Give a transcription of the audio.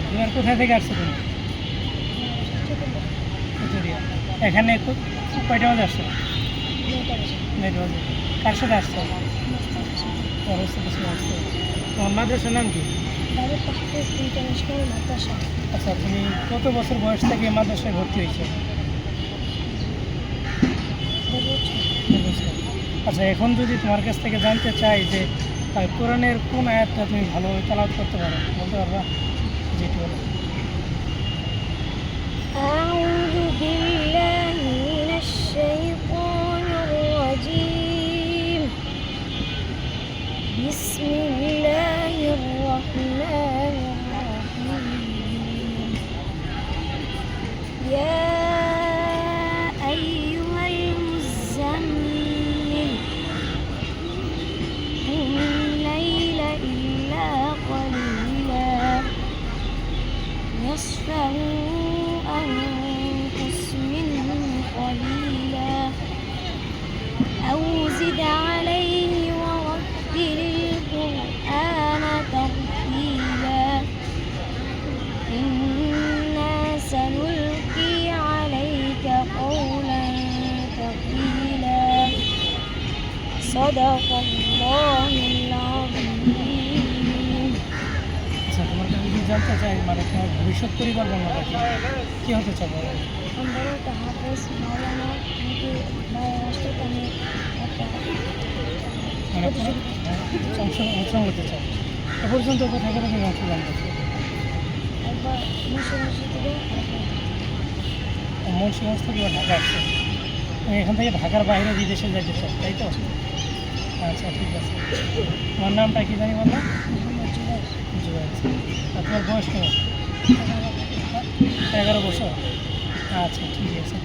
জুবাইর কোথায় থেকে আসছো তুমি? চুচুড়িয়া। এখানে কয়টা বাজে আসছো? 9টা বাজে। কার সাথে আসছো? পরের সাথে আসছো। তোমার মাদ্রাসার নাম কি? আচ্ছা, তুমি কত বছর বয়স থেকে এই মাদ্রাসায় ভর্তি হয়েছো? 2 বছর। আচ্ছা, এখন যদি তোমার কাছ থেকে জানতে চাই যে কোরআনের কোন আয়াতটা তুমি ভালোভাবে তেলাওয়াত করতে পারো, বলতে পারবা? যেটি বলো। أعوذ بالله من الشيطان الرجيم بسم الله الرحمن الرحيم يا أيها المزمل قم الليل إلا قليلا نصفه أو انقص منه قليلا أو زد عليه ورتل القرآن ترتيلا إنا سنلقي عليك قولا ثقيلا صدق الله العظيم আচ্ছা, তোমার কাছে যদি জানতে চাই মানে তোমার ভবিষ্যৎ পরিকল্পনাটা কি হতে চাও? আমরা একটা হাফেজ মাওলানা নাকি রাষ্ট্রকে আমি একটা মানে অংশগ্রহণ করতে চাও? এ পর্যন্ত কোথায় কোথায় তুমি অংশগ্রহণ করছো? একবার মুন্সিগঞ্জ থেকে মুন্সিগঞ্জ থেকে ঢাকা আসছে। তুমি এখান থেকে ঢাকার বাইরে বিদেশে যাইতে চাও, তাই তো? আচ্ছা, ঠিক আছে। তোমার নামটা কি জানি বললাম? মোহাম্মদ জুবাইর জুবাইর। আর তোমার বয়স কেমন? 11 বছর। আচ্ছা, ঠিক আছে।